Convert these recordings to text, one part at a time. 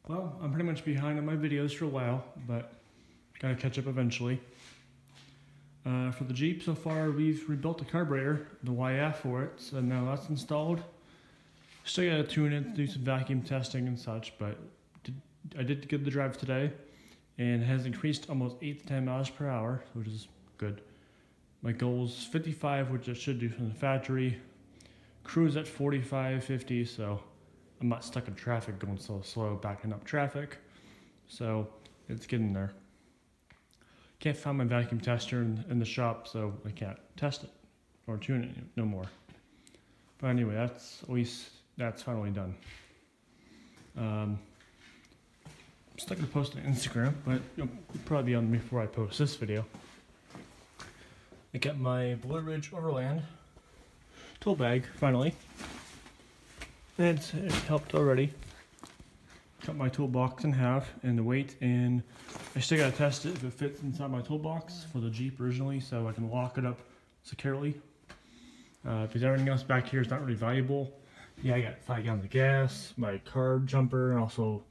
Well, I'm pretty much behind on my videos for a while, but gotta catch up eventually. For the Jeep, so far we've rebuilt the carburetor, the YF for it, so now that's installed. Still gotta tune it, do some vacuum testing and such, but I did get the drive today, and it has increased almost 8 to 10 miles per hour, which is good. My goal is 55, which I should do from the factory. Cruise at 45, 50, so I'm not stuck in traffic going so slow, backing up traffic. So it's getting there. Can't find my vacuum tester in the shop, so I can't test it or tune it no more. But anyway, that's finally done. I'm still gonna post on Instagram, but it'll probably be on before I post this video. I got my Bloodridge Overland tool bag finally. It helped already. Cut my toolbox in half and the weight, and I still gotta test it if it fits inside my toolbox for the Jeep originally, so I can lock it up securely. Because everything else back here is not really valuable. Yeah, I got 5 gallons of gas, my car jumper, and also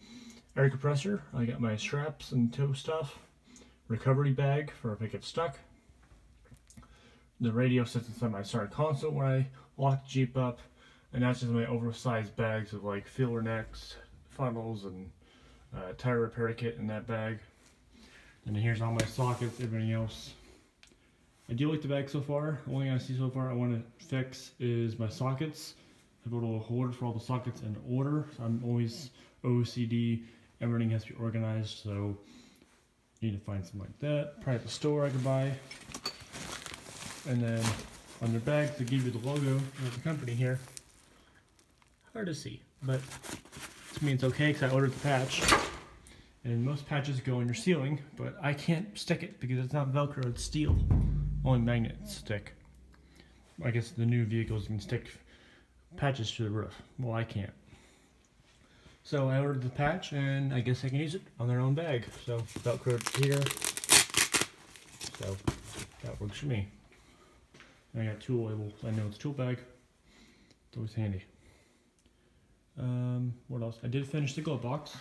air compressor. I got my straps and tow stuff, recovery bag for if I get stuck. The radio sits inside my center console when I lock the Jeep up, and that's just my oversized bags of like filler necks, funnels, and tire repair kit in that bag. And then here's all my sockets, everything else. I do like the bag so far. The only thing I see so far I want to fix is my sockets. I have a little holder for all the sockets in order. So I'm always OCD. Everything has to be organized, so you need to find something like that. Probably at the store I could buy. And then on their bags they give you the logo of the company here. Hard to see, but to me it's okay because I ordered the patch. And most patches go in your ceiling, but I can't stick it because it's not Velcro, it's steel. Only magnets stick. I guess the new vehicles can stick patches to the roof. Well, I can't. So I ordered the patch, and I guess I can use it on their own bag. So Velcro here. So that works for me. And I got tool labels. I know it's a tool bag. It's always handy. What else? I did finish the glove box.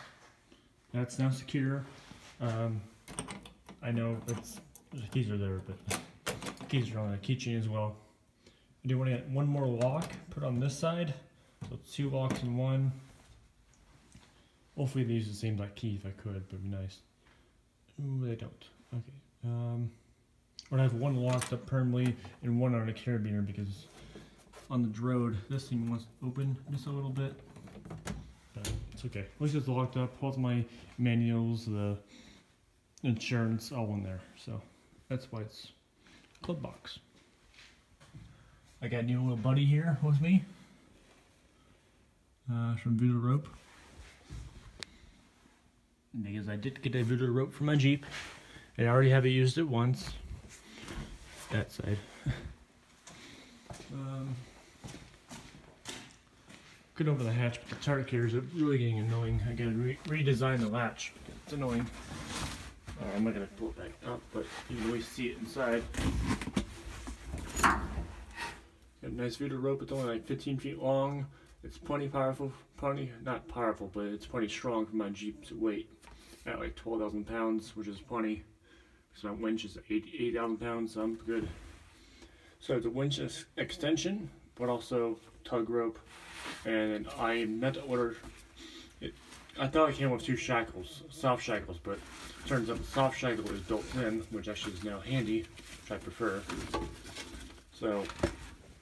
That's now secure. I know the keys are there, but the keys are on the keychain as well. I do want to get one more lock put on this side, so it's 2 locks in one. Hopefully they use the same like key if I could, but it'd be nice. Ooh, they don't. Okay. Or I have one locked up permanently and one on a carabiner because on the road this thing wants to open just a little bit. But it's okay. At least it's locked up. All my manuals, the insurance, all in there. So that's why it's a club box. I got a new little buddy here with me. From Voodoo Rope. Because I did get a Voodoo Rope for my Jeep. I already have used it once. That side. Get over the hatch, but the tire carriers are really getting annoying. I gotta redesign the latch. It's annoying. I'm not gonna pull it back up, but you can always see it inside. Got a nice Voodoo rope. It's only like 15 feet long. It's plenty powerful. Not powerful, but it's plenty strong for my Jeep's weight. At like 12,000 pounds, which is plenty. Because my winch is 8,000 pounds, so I'm good. So it's a winch extension, but also tug rope. And I meant to order it. I thought it came with 2 shackles, soft shackles, but it turns out the soft shackle is built in, which actually is now handy, which I prefer. So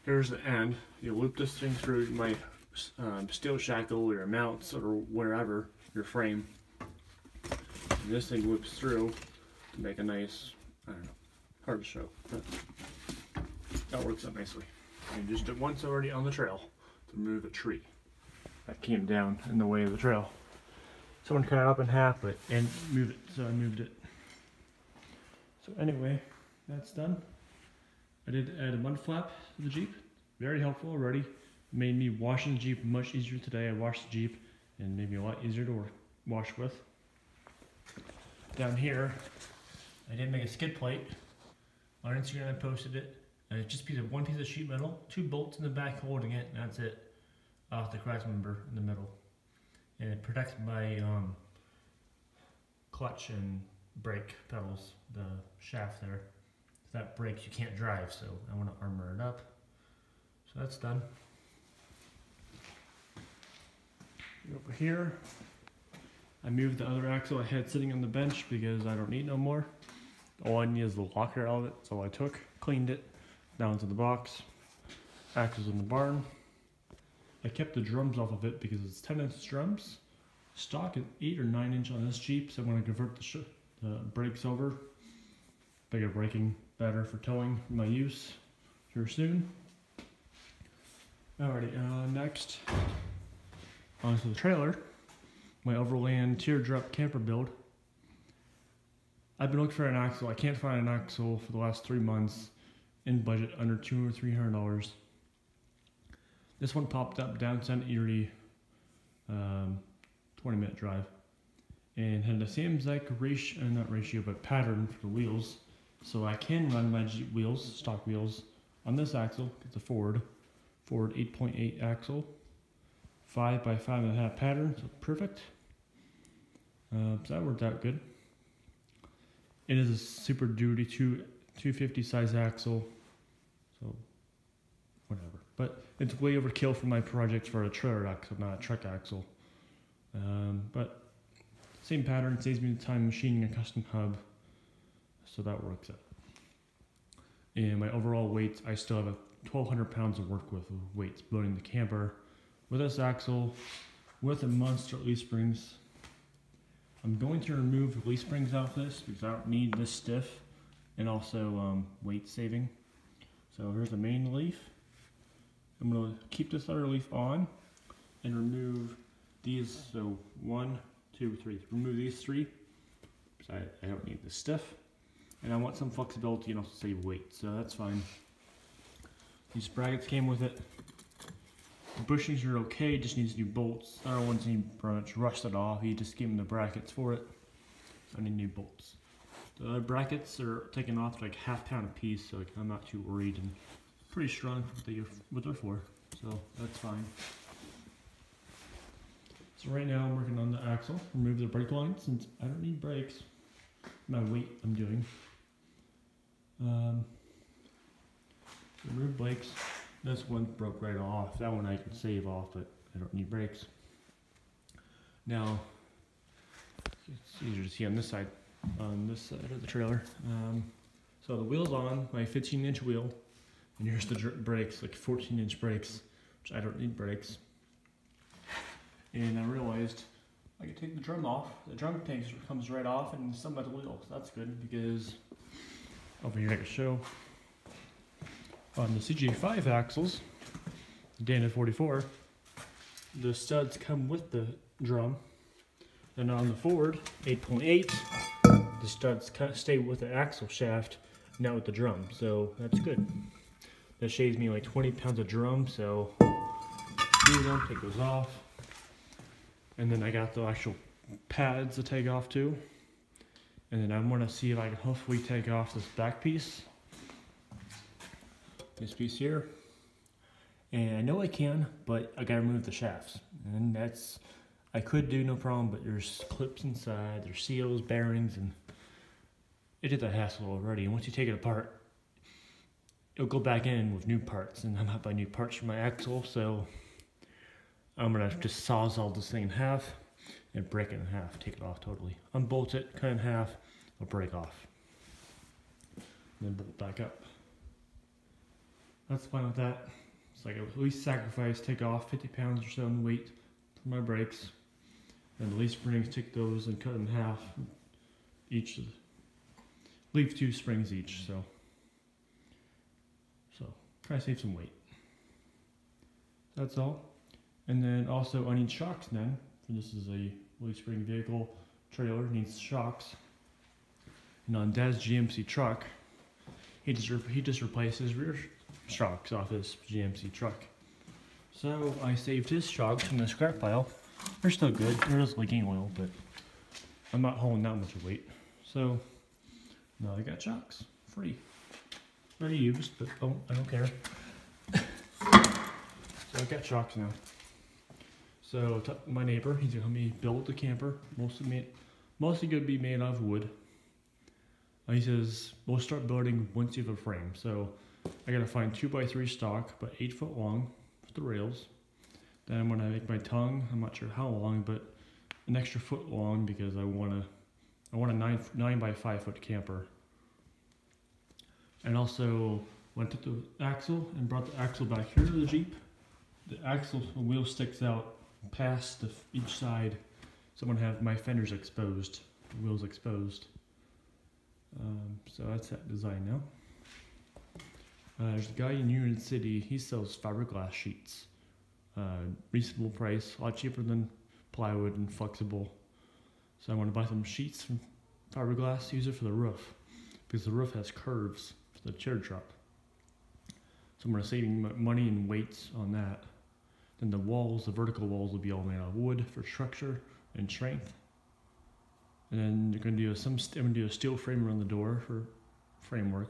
here's the end. You loop this thing through my steel shackle or your mounts or wherever, your frame. And this thing loops through to make a nice, I don't know, hard to show, but that works out nicely. And just did once already on the trail to move a tree that came down in the way of the trail. Someone cut it up in half and moved it, so I moved it. So anyway, that's done. I did add a mud flap to the Jeep. Very helpful already. Made me washing the Jeep much easier today. I washed the Jeep and made me a lot easier to wash with. Down here, I did make a skid plate. On Instagram I posted it. And it's just one piece of sheet metal, 2 bolts in the back holding it, and that's it. Off the cross member in the middle. and it protects my clutch and brake pedals, the shaft there. If that breaks, you can't drive, so I want to armor it up. So that's done. Over here, I moved the other axle I had sitting on the bench because I don't need no more. All I need is the locker out of it, so I took, cleaned it, down to the box. Axle's in the barn. I kept the drums off of it because it's 10-inch drums. Stock is 8 or 9 inch on this Jeep, so I'm going to convert the brakes over. Bigger braking, better for towing for my use here soon. Alrighty, next onto the trailer. My Overland teardrop camper build. I've been looking for an axle. I can't find an axle for the last 3 months in budget under $200 or $300. This one popped up downtown Erie, 20-minute drive, and had the same exact ratio, not ratio, but pattern for the wheels. So I can run my Jeep wheels, stock wheels, on this axle. It's a Ford 8.8 axle, 5 by 5.5 pattern, so perfect. So that worked out good. It is a Super Duty 250 size axle, so whatever. But it's way overkill for my project for a trailer axle, not a truck axle. But same pattern, saves me the time machining a custom hub, so that works out. And my overall weight, I still have 1,200 pounds of work with weights loading the camper with this axle, with the monster leaf springs. I'm going to remove the leaf springs off this because I don't need this stiff, and also weight saving. So here's the main leaf. I'm going to keep this other leaf on and remove these. So 1, 2, 3. Remove these 3 because I don't need the stiff, and I want some flexibility and also save weight, so that's fine. These brackets came with it. The bushings are okay, just needs new bolts. Other ones need pretty much rusted off. You just give them the brackets for it. So I need new bolts. The other brackets are taken off like ½ pound a piece, so I'm not too worried, and pretty strong for what they're for. So that's fine. So right now I'm working on the axle. Remove the brake line since I don't need brakes. My weight I'm doing. Remove brakes. This one broke right off. That one I can save off, but I don't need brakes. Now, it's easier to see on this side of the trailer. So the wheel's on, my 15-inch wheel, and here's the brakes, like 14-inch brakes, which I don't need brakes. And I realized I could take the drum off. The drum tank comes right off and some at the wheel, so that's good because over here I can show. On the CJ5 axles, Dana 44, the studs come with the drum. And on the Ford 8.8, the studs stay with the axle shaft, not with the drum. So that's good. That saves me like 20 pounds of drum. So do them, take those off. And then I got the actual pads to take off too. And then I want to see if I can hopefully take off this back piece. This piece here, and I know I can, but I gotta remove the shafts, and that's I could do no problem, but there's clips inside, there's seals, bearings, and it did that hassle already. And once you take it apart, it'll go back in with new parts, and I'm not buying new parts for my axle, so I'm gonna just sawzall this thing in half and break it in half, take it off totally, unbolt it, cut it in half, it'll break off, and then bolt it back up. That's fine with that. So I can at least sacrifice, take off 50 pounds or so in weight for my brakes. And the leaf springs, take those and cut in half each. Leave 2 springs each, so try to save some weight. That's all. And then also I need shocks then. This is a leaf spring vehicle trailer, needs shocks. And on Dad's GMC truck, he just replaced his rear shocks off his GMC truck. So I saved his shocks from the scrap pile. They're still good. They're just leaking oil, but I'm not hauling that much weight. So now I got shocks free. Already used, but I don't care. So I got shocks now. So my neighbor, he's gonna help me build the camper. Mostly gonna be made out of wood. He says we'll start building once you have a frame. So I gotta find 2x3 stock, but 8 foot long for the rails. Then I'm gonna make my tongue. I'm not sure how long, but an extra foot long because I want a 9 by 5 foot camper. And also when I took the axle and brought the axle back here to the Jeep, the axle wheel sticks out past each side, so I'm gonna have my fenders exposed, the wheels exposed. So that's that design now. There's a guy in Union City, he sells fiberglass sheets. Reasonable price, a lot cheaper than plywood and flexible. So I want to buy some sheets from fiberglass, use it for the roof, because the roof has curves for the chair drop. So I'm going to save money and weights on that. Then the walls, the vertical walls will be all made out of wood for structure and strength. And then you're going to do I'm going to do a steel frame around the door for framework.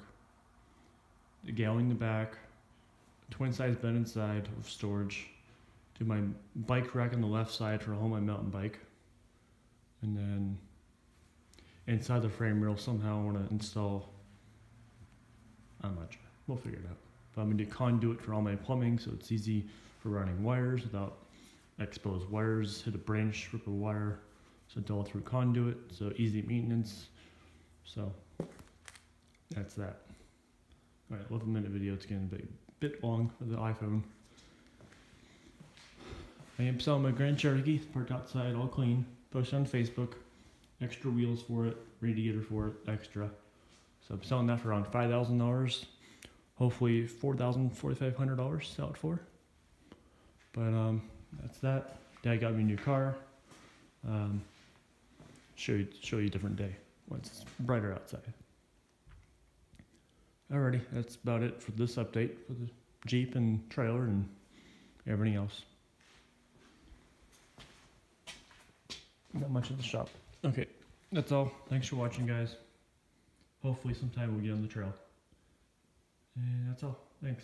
The gallery in the back, twin size bed inside with storage. Do my bike rack on the left side for hold my mountain bike. And then inside the frame rail somehow I want to install, I'm not sure, we'll figure it out. But I'm going to do conduit for all my plumbing so it's easy for running wires without exposed wires, hit a branch, rip a wire. So it's all through conduit, so easy maintenance. So that's that. All right, 11-minute video, it's getting a bit long for the iPhone. I am selling my Grand Cherokee, parked outside, all clean. Posted on Facebook. Extra wheels for it, radiator for it, extra. So I'm selling that for around $5,000. Hopefully $4,000, $4,500 sell it for. But that's that. Dad got me a new car. Show you a different day once it's brighter outside. Alrighty, that's about it for this update for the Jeep and trailer and everything else. Not much in the shop. Okay, that's all. Thanks for watching, guys. Hopefully sometime we'll get on the trail. And that's all. Thanks.